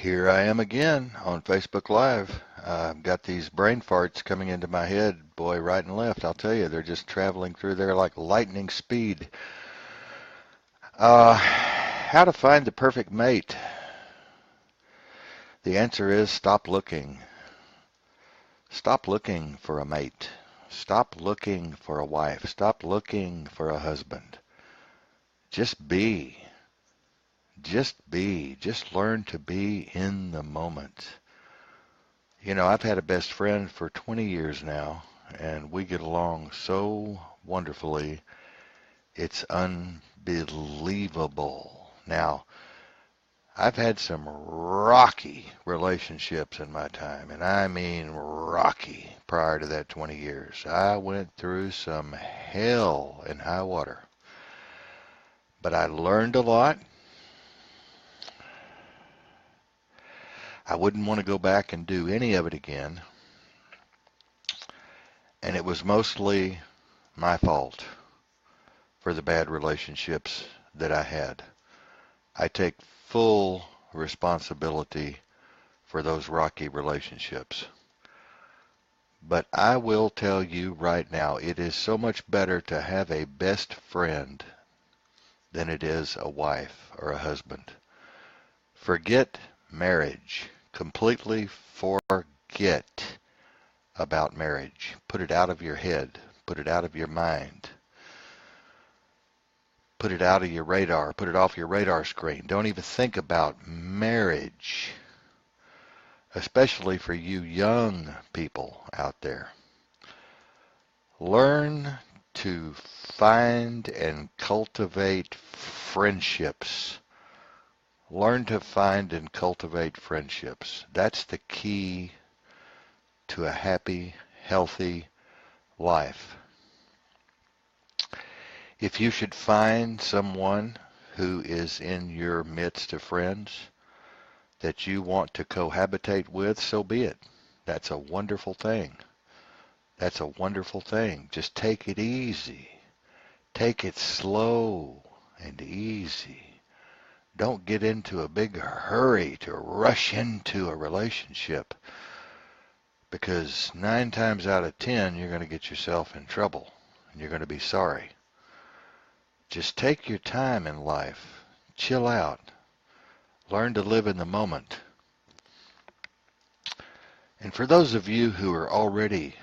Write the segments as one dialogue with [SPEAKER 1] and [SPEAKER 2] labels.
[SPEAKER 1] Here I am again on Facebook Live. I've got these brain farts coming into my head, boy, right and left. I'll tell you, they're just traveling through there like lightning speed. How to find the perfect mate? The answer is stop looking. Stop looking for a mate. Stop looking for a wife. Stop looking for a husband. Just be. Just be. Just learn to be in the moment. You know, I've had a best friend for 20 years now, and we get along so wonderfully. It's unbelievable. Now, I've had some rocky relationships in my time, and I mean rocky prior to that 20 years. I went through some hell and high water, but I learned a lot. I wouldn't want to go back and do any of it again, and it was mostly my fault for the bad relationships that I had. I take full responsibility for those rocky relationships. But I will tell you right now, it is so much better to have a best friend than it is a wife or a husband. Forget marriage. Completely forget about marriage. Put it out of your head. Put it out of your mind. Put it out of your radar. Put it off your radar screen. Don't even think about marriage, especially for you young people out there. Learn to find and cultivate friendships. Learn to find and cultivate friendships. That's the key to a happy, healthy life. If you should find someone who is in your midst of friends that you want to cohabitate with, so be it. That's a wonderful thing. That's a wonderful thing. Just take it easy. Take it slow and easy. Don't get into a big hurry to rush into a relationship, because 9 times out of 10 you're going to get yourself in trouble and you're going to be sorry. Just take your time in life. Chill out. Learn to live in the moment. And for those of you who are already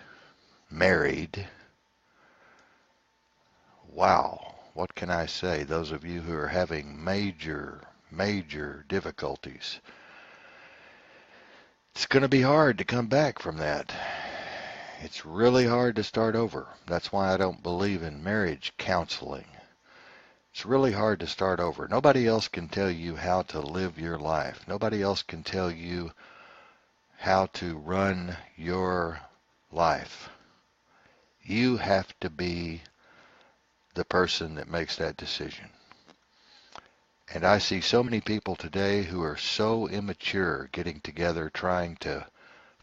[SPEAKER 1] married, wow, what can I say? Those of you who are having major difficulties, it's going to be hard to come back from that. It's really hard to start over. That's why I don't believe in marriage counseling. It's really hard to start over. Nobody else can tell you how to live your life. Nobody else can tell you how to run your life. You have to be the person that makes that decision. And I see so many people today who are so immature getting together trying to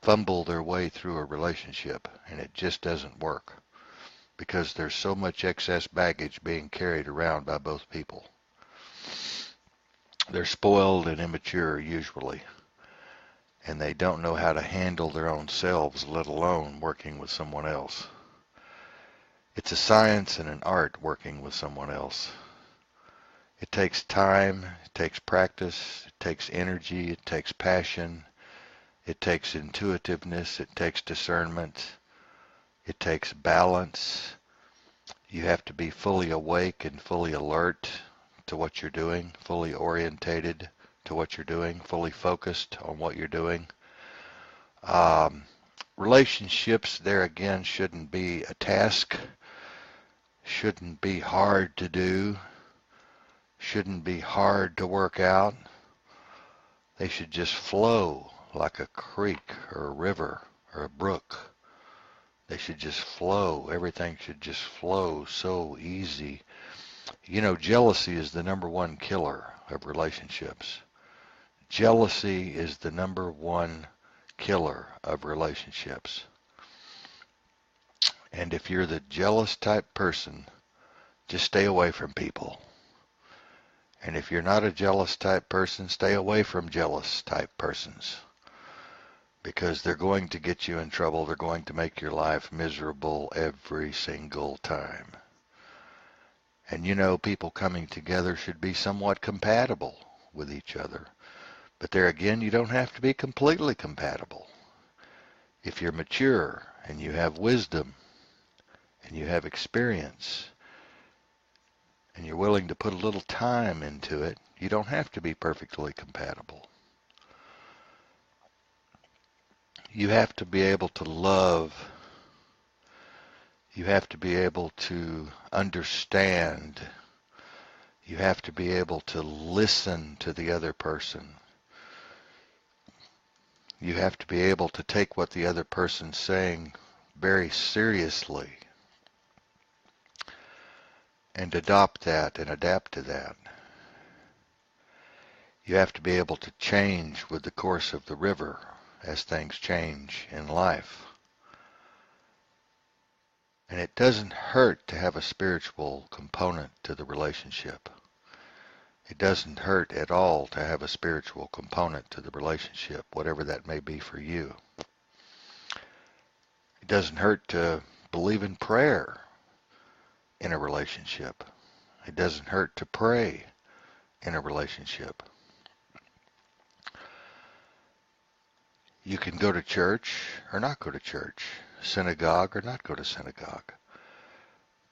[SPEAKER 1] fumble their way through a relationship, and it just doesn't work because there's so much excess baggage being carried around by both people. They're spoiled and immature usually, and they don't know how to handle their own selves, let alone working with someone else. It's a science and an art working with someone else. It takes time, it takes practice, it takes energy, it takes passion, it takes intuitiveness, it takes discernment, it takes balance. You have to be fully awake and fully alert to what you're doing, fully orientated to what you're doing, fully focused on what you're doing. Relationships, there again, shouldn't be a task, shouldn't be hard to do, shouldn't be hard to work out. They should just flow like a creek or a river or a brook. They should just flow. Everything should just flow so easy. You know, jealousy is the number one killer of relationships. Jealousy is the number one killer of relationships. And if you're the jealous type person, just stay away from people. And if you're not a jealous type person, stay away from jealous type persons, because they're going to get you in trouble. They're going to make your life miserable every single time. And you know, people coming together should be somewhat compatible with each other. But there again, you don't have to be completely compatible. If you're mature and you have wisdom and you have experience and you're willing to put a little time into it, you don't have to be perfectly compatible. You have to be able to love. You have to be able to understand. You have to be able to listen to the other person. You have to be able to take what the other person's saying very seriously and adopt that and adapt to that. You have to be able to change with the course of the river as things change in life. And it doesn't hurt to have a spiritual component to the relationship. It doesn't hurt at all to have a spiritual component to the relationship, whatever that may be for you. It doesn't hurt to believe in prayer in a relationship. It doesn't hurt to pray in a relationship. You can go to church or not go to church, synagogue or not go to synagogue.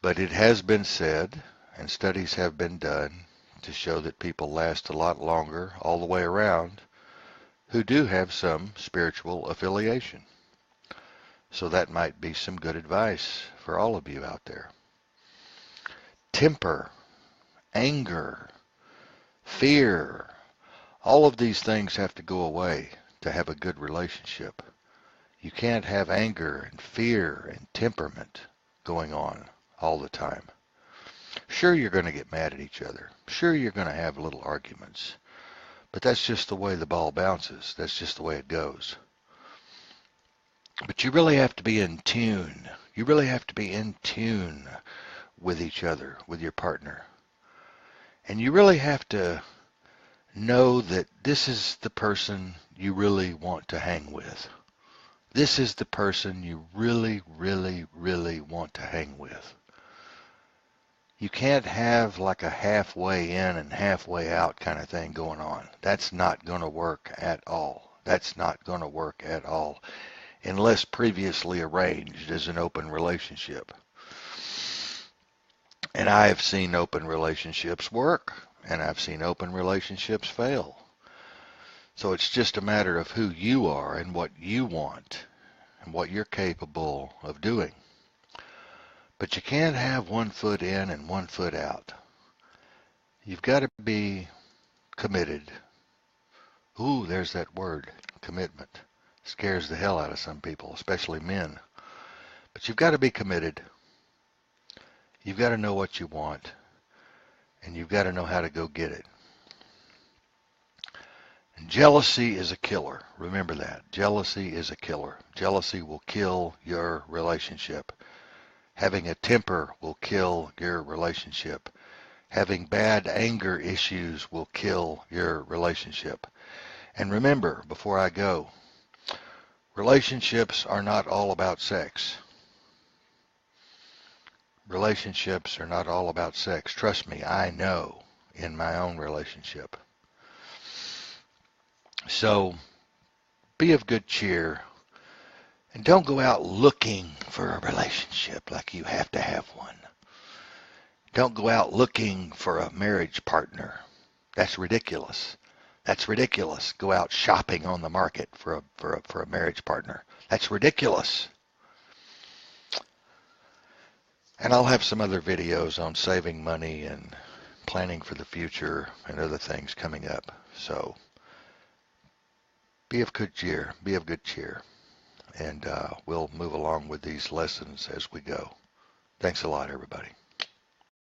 [SPEAKER 1] But it has been said, and studies have been done, to show that people last a lot longer all the way around who do have some spiritual affiliation. So that might be some good advice for all of you out there. Temper, anger, fear, all of these things have to go away to have a good relationship. You can't have anger and fear and temperament going on all the time. Sure, you're going to get mad at each other. Sure, you're going to have little arguments. But that's just the way the ball bounces. That's just the way it goes. But you really have to be in tune. You really have to be in tune with each other, with your partner. And you really have to know that this is the person you really want to hang with. This is the person you really, really, really want to hang with. You can't have like a halfway in and halfway out kind of thing going on. That's not going to work at all. That's not going to work at all unless previously arranged as an open relationship. And I have seen open relationships work, and I've seen open relationships fail. So it's just a matter of who you are and what you want and what you're capable of doing. But you can't have one foot in and one foot out. You've got to be committed. Ooh, there's that word, commitment. Scares the hell out of some people, especially men. But you've got to be committed. You've got to know what you want, and you've got to know how to go get it. And jealousy is a killer. Remember that. Jealousy is a killer. Jealousy will kill your relationship. Having a temper will kill your relationship. Having bad anger issues will kill your relationship. And remember, before I go, relationships are not all about sex. Relationships are not all about sex. Trust me, I know in my own relationship. So be of good cheer. And don't go out looking for a relationship like you have to have one. Don't go out looking for a marriage partner. That's ridiculous. That's ridiculous. Go out shopping on the market for a marriage partner. That's ridiculous. And I'll have some other videos on saving money and planning for the future and other things coming up. So be of good cheer. Be of good cheer. And we'll move along with these lessons as we go. Thanks a lot, everybody.